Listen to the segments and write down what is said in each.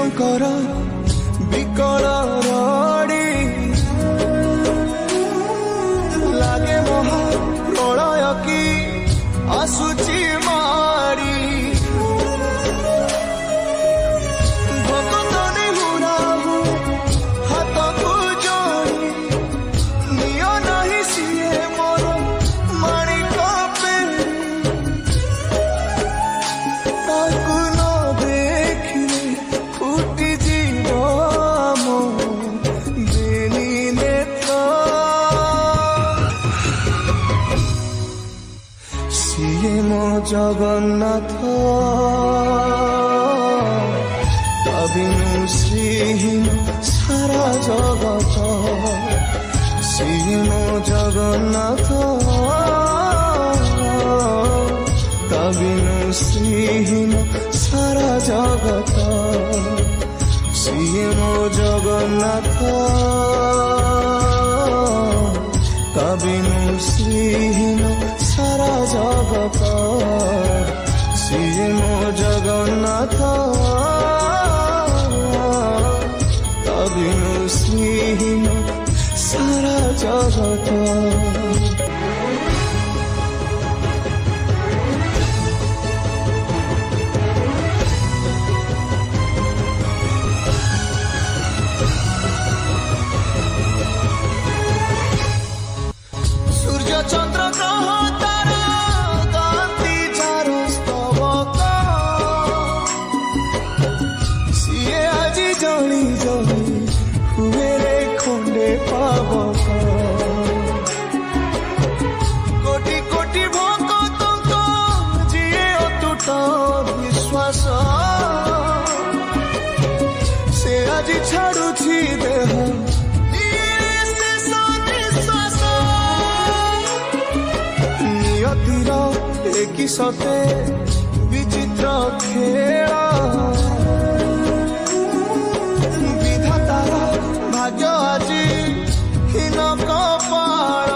ମେଘଙ୍କର ବିକଳ ରଡ଼ି ଲାଗେ ମହା ପ୍ରଳୟ କି ଆସୁଛି ମାଡ଼ି ଭଗତନି ହୁରାହୁ ହାତକୁ ଯୋଡ଼ି ନିଅ ନାହିଁ ସିଏ ମୋର ମାଣିକ ପେଡ଼ି ତାକୁ ନ ଦେଖିଲେ ଫୁଟିଯିବ ମୋ ବେନି ନେତ୍ର ସିଏ ମୋ ଜଗନ୍ନାଥ ତା ବିନୁ ଶ୍ରୀହୀନ ସାରା ଜଗତ ସିଏ ମୋ ଜଗନ୍ନାଥ ତା ବିନୁ ଶ୍ରୀହୀନ ସାରା ଜଗତ ସିଏ ମୋ ଜଗନ୍ନାଥ ତା ବିନୁ ଶ୍ରୀହୀନ ସାରା ଜଗତ ସିଏ ମୋ ଜଗନ୍ନାଥ ତା ବିନୁ ଶ୍ରୀହୀନ ସାରା ଜଗତ ଚନ୍ଦ୍ର ଗ୍ରହ ତାରା ଗାନ୍ତି ଯାର ସ୍ତବକ ସିଏ ଆଜି ଜଳି ଜଳି ହୁଏ ରେ ଖଣ୍ଡେ ପାବକ କୋଟି କୋଟି ଭକ୍ତଙ୍କ ଯିଏ ଅତୁଟ ବିଶ୍ୱାସ ସେ ଆଜି ଛାଡୁଛି ଦେହ କି ସତେ ବିଚିତ୍ର ଖେଳ ବିଧାତାର ଭାଗ୍ୟ ଆଜି ହୀନ କପାଳ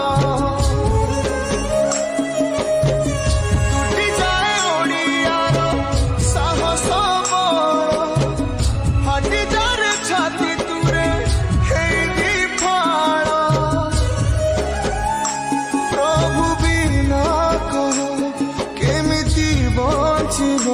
ତୁଟି ଯାଏ ଓଡ଼ିଆର ସାହସ ବଳ ଫାଟି ଯାରେ ଛାତି ତୁରେ ହେଇକି ଫାଳ ପ୍ରଭୁ ବିନା କହ କେମିତି ବଞ୍ଚିବ